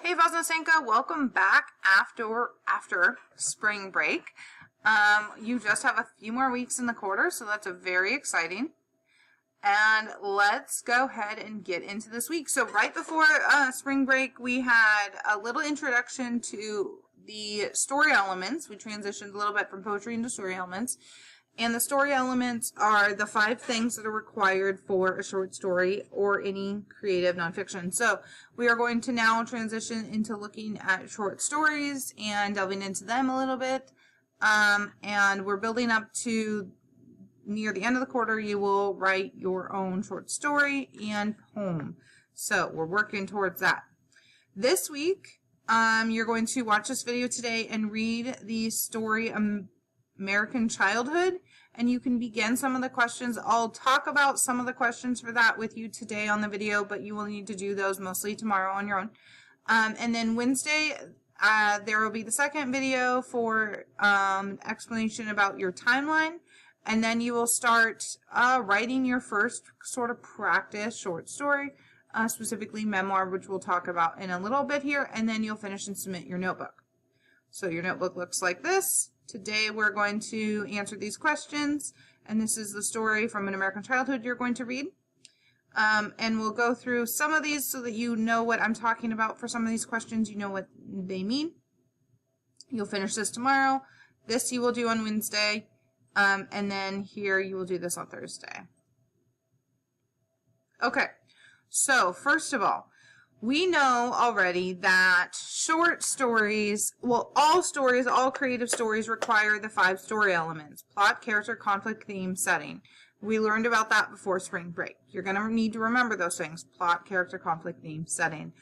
Hey VOZ, welcome back after spring break. You just have a few more weeks in the quarter, so that's very exciting. And let's go ahead and get into this week. So right before spring break, we had a little introduction to the story elements. We transitioned a little bit from poetry into story elements. And the story elements are the 5 things that are required for a short story or any creative nonfiction. So we are going to now transition into looking at short stories and delving into them a little bit. And we're building up to near the end of the quarter, you will write your own short story and poem. So we're working towards that. This week, you're going to watch this video today and read the story American Childhood, and you can begin some of the questions. I'll talk about some of the questions for that with you today on the video, but you will need to do those mostly tomorrow on your own. And then Wednesday, there will be the second video for explanation about your timeline, and then you will start writing your first sort of practice short story, specifically memoir, which we'll talk about in a little bit here, and then you'll finish and submit your notebook. So your notebook looks like this. Today we're going to answer these questions, and this is the story from An American Childhood you're going to read. And we'll go through some of these so that you know what I'm talking about for some of these questions. You know what they mean. You'll finish this tomorrow. This you will do on Wednesday. And then here you will do this on Thursday. Okay, so first of all, we know already that short stories, well, all creative stories require the 5 story elements: plot, character, conflict, theme, setting. We learned about that before spring break. You're going to need to remember those things: plot, character, conflict, theme, setting.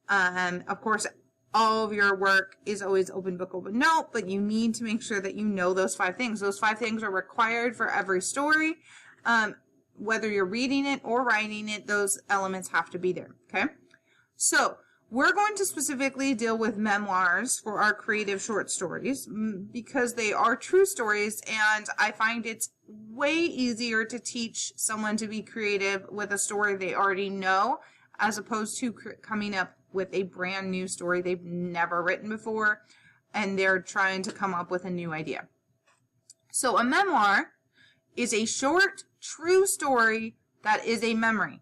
Of course, all of your work is always open book, open note, but you need to make sure that you know those 5 things. Those 5 things are required for every story. Whether you're reading it or writing it, those elements have to be there, okay? So we're going to specifically deal with memoirs for our creative short stories because they are true stories, and I find it's way easier to teach someone to be creative with a story they already know as opposed to coming up with a brand new story they've never written before and they're trying to come up with a new idea. So a memoir is a short, true story that is a memory.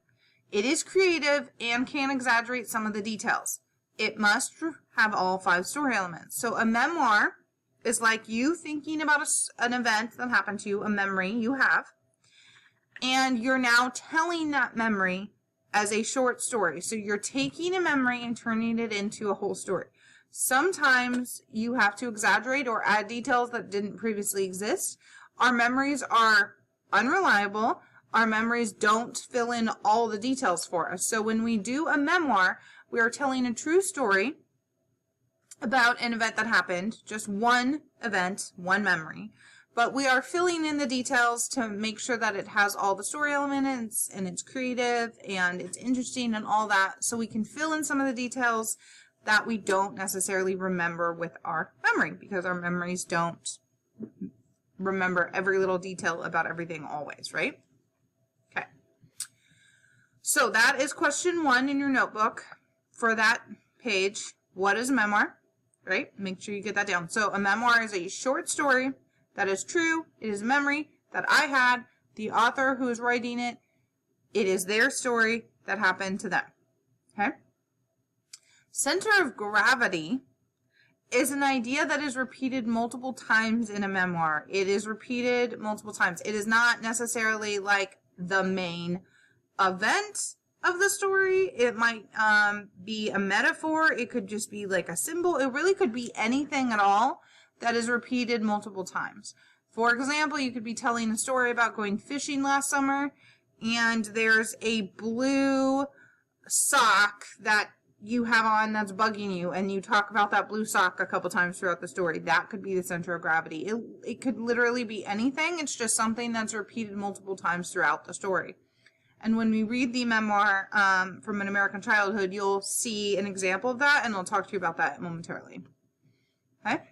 It is creative and can exaggerate some of the details. It must have all 5 story elements. So a memoir is like you thinking about an event that happened to you, a memory you have, and you're now telling that memory as a short story. So you're taking a memory and turning it into a whole story. Sometimes you have to exaggerate or add details that didn't previously exist. Our memories are unreliable. Our memories don't fill in all the details for us. So when we do a memoir, we are telling a true story about an event that happened, just one event, one memory, but we are filling in the details to make sure that it has all the story elements and it's creative and it's interesting and all that, so we can fill in some of the details that we don't necessarily remember with our memory, because our memories don't remember every little detail about everything always, right? So that is question 1 in your notebook for that page. What is a memoir? Right? Make sure you get that down. So a memoir is a short story that is true. It is a memory that I had. The author who is writing it, it is their story that happened to them. Okay? Center of gravity is an idea that is repeated multiple times in a memoir. It is repeated multiple times. It is not necessarily like the main event of the story. It might be a metaphor. It could just be like a symbol. It really could be anything at all that is repeated multiple times. For example, you could be telling a story about going fishing last summer, and there's a blue sock that you have on that's bugging you, and you talk about that blue sock a couple times throughout the story. That could be the center of gravity. It could literally be anything. It's just something that's repeated multiple times throughout the story. And when we read the memoir from An American Childhood, you'll see an example of that, and I'll talk to you about that momentarily. Okay?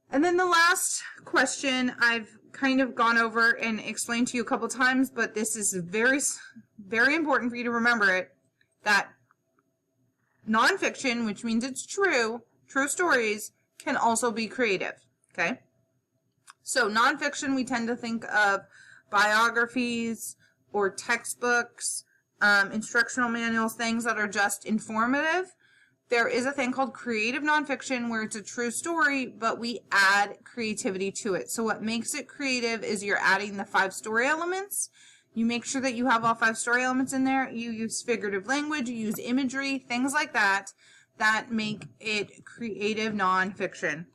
And then the last question I've kind of gone over and explained to you a couple times, but this is very, very important for you to remember it, that nonfiction, which means it's true stories, can also be creative, okay? So nonfiction, we tend to think of biographies or textbooks, instructional manuals, things that are just informative. There is a thing called creative nonfiction where it's a true story, but we add creativity to it. So what makes it creative is you're adding the 5 story elements. You make sure that you have all 5 story elements in there. You use figurative language, you use imagery, things like that, that make it creative nonfiction.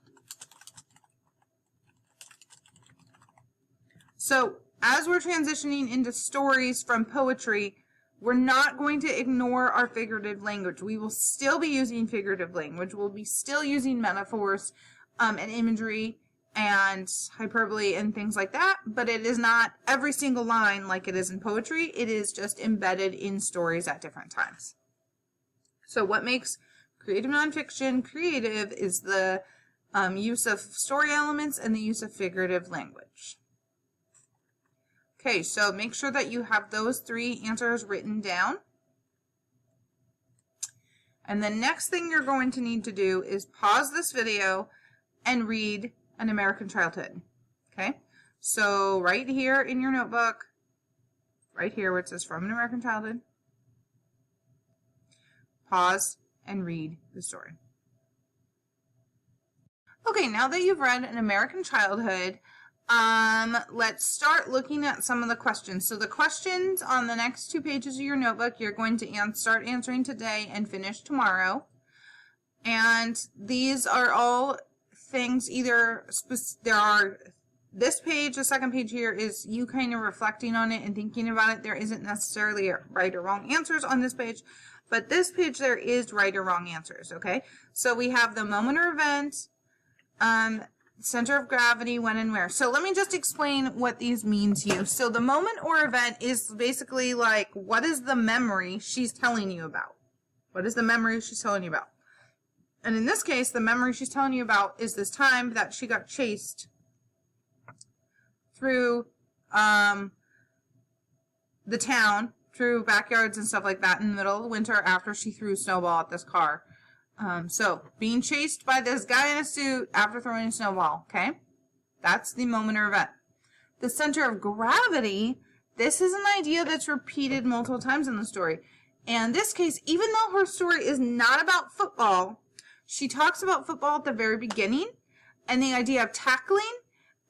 So as we're transitioning into stories from poetry, we're not going to ignore our figurative language. We will still be using figurative language. We'll be still using metaphors and imagery and hyperbole and things like that, but it is not every single line like it is in poetry. It is just embedded in stories at different times. So what makes creative nonfiction creative is the use of story elements and the use of figurative language. Okay, so make sure that you have those 3 answers written down. And the next thing you're going to need to do is pause this video and read An American Childhood. Okay, so right here in your notebook, right here where it says From An American Childhood, pause and read the story. Okay, now that you've read An American Childhood, let's start looking at some of the questions. So the questions on the next 2 pages of your notebook, you're going to start answering today and finish tomorrow. And these are all things either, there are, this page, the second page here is you kind of reflecting on it and thinking about it. There isn't necessarily right or wrong answers on this page, but this page there is right or wrong answers, okay? So we have the moment or event, center of gravity, when and where. So let me just explain what these mean to you. So the moment or event is basically like, what is the memory she's telling you about? What is the memory she's telling you about? And in this case, the memory she's telling you about is this time that she got chased through the town, through backyards and stuff like that in the middle of the winter after she threw a snowball at this car. So being chased by this guy in a suit after throwing a snowball, okay? That's the moment or event. The center of gravity, this is an idea that's repeated multiple times in the story. And in this case, even though her story is not about football, she talks about football at the very beginning and the idea of tackling.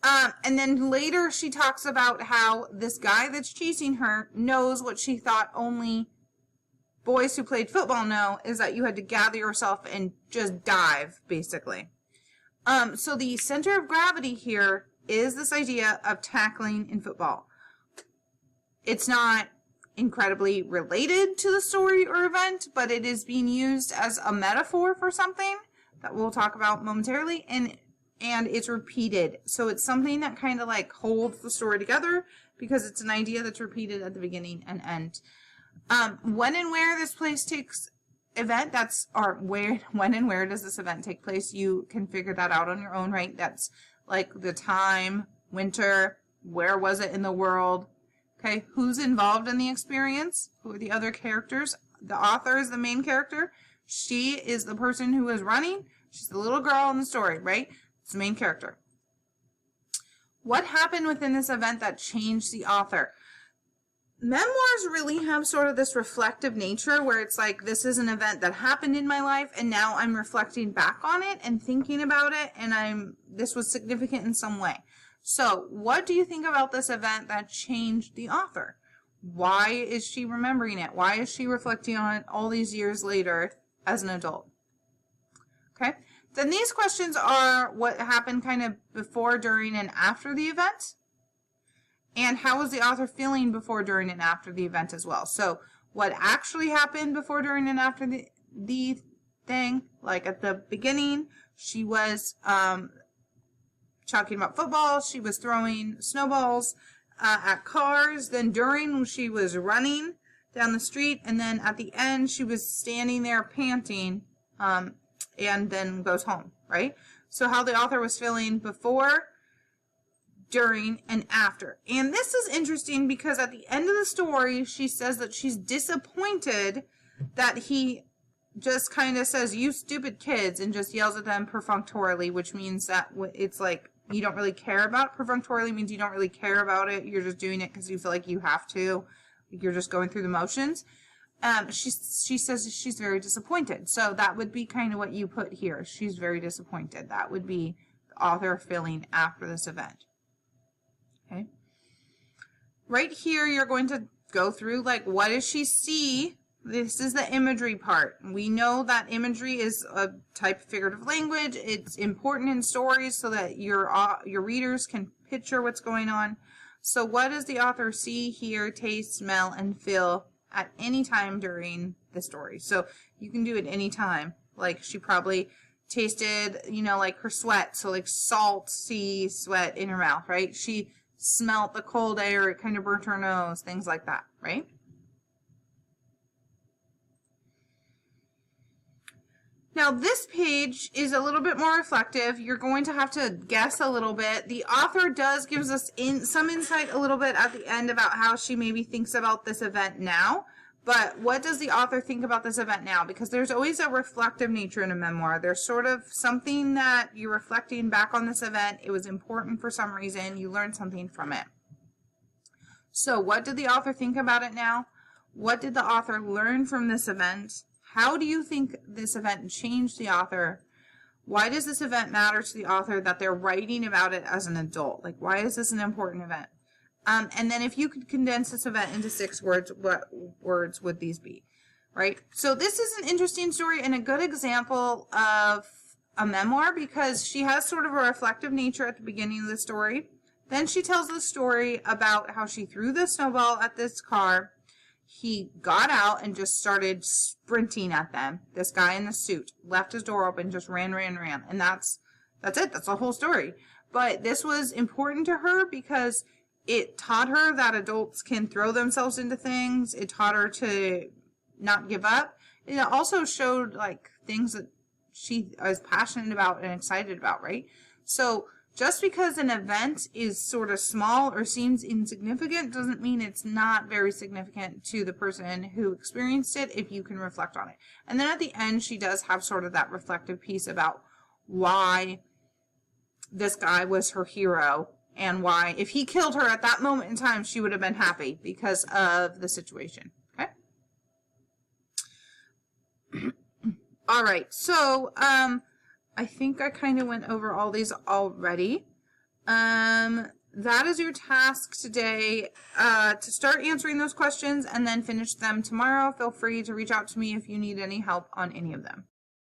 And then later she talks about how this guy that's chasing her knows what she thought only boys who played football know, is that you had to gather yourself and just dive, basically. So the center of gravity here is this idea of tackling in football. It's not incredibly related to the story or event, but it is being used as a metaphor for something that we'll talk about momentarily, and it's repeated. So it's something that kind of like holds the story together because it's an idea that's repeated at the beginning and end. When and where this place takes event, when and where does this event take place? You can figure that out on your own, right? That's like the time, winter, where was it in the world? Okay, who's involved in the experience? Who are the other characters? The author is the main character. She is the person who is running. She's the little girl in the story, right? It's the main character. What happened within this event that changed the author? Memoirs really have sort of this reflective nature where it's like, this is an event that happened in my life and now I'm reflecting back on it and thinking about it, and this was significant in some way. So what do you think about this event that changed the author? Why is she remembering it? Why is she reflecting on it all these years later as an adult? Okay, then these questions are what happened kind of before, during, and after the event. And how was the author feeling before, during, and after the event as well? So what actually happened before, during, and after the thing? Like at the beginning, she was talking about football. She was throwing snowballs at cars. Then during, she was running down the street. And then at the end, she was standing there panting and then goes home, right? So how the author was feeling before, during, and after. And this is interesting because at the end of the story, she says that she's disappointed that just kind of says, "You stupid kids," and just yells at them perfunctorily, which means that it's like you don't really care about it. Perfunctorily means you don't really care about it. You're just doing it because you feel like you have to. You're just going through the motions. She says she's very disappointed. So that would be kind of what you put here. She's very disappointed. That would be the author feeling after this event. Okay. Right here, you're going to go through, like, what does she see? This is the imagery part. We know that imagery is a type of figurative language. It's important in stories so that your readers can picture what's going on. So what does the author see, hear, taste, smell, and feel at any time during the story? So you can do it any time. Like, she probably tasted, you know, like her sweat. So like salty sweat in her mouth, right? She smelt the cold air. It kind of burnt her nose, things like that, right? Now, this page is a little bit more reflective. You're going to have to guess a little bit. The author does gives us some insight a little bit at the end about how she maybe thinks about this event now. But what does the author think about this event now? Because there's always a reflective nature in a memoir. There's sort of something that you're reflecting back on this event. It was important for some reason. You learned something from it. So what did the author think about it now? What did the author learn from this event? How do you think this event changed the author? Why does this event matter to the author that they're writing about it as an adult? Like, why is this an important event? And then if you could condense this event into 6 words, what words would these be? Right? So this is an interesting story and a good example of a memoir because she has sort of a reflective nature at the beginning of the story. Then she tells the story about how she threw the snowball at this car. He got out and just started sprinting at them. This guy in the suit left his door open, just ran. And that's it. That's the whole story. But this was important to her because it taught her that adults can throw themselves into things. It taught her to not give up. It also showed like things that she is passionate about and excited about, right? So just because an event is sort of small or seems insignificant doesn't mean it's not very significant to the person who experienced it if you can reflect on it. And then at the end, she does have sort of that reflective piece about why this guy was her hero and why if he killed her at that moment in time, she would have been happy because of the situation. Okay? All right. So, I think I kind of went over all these already. That is your task today, to start answering those questions and then finish them tomorrow. Feel free to reach out to me if you need any help on any of them.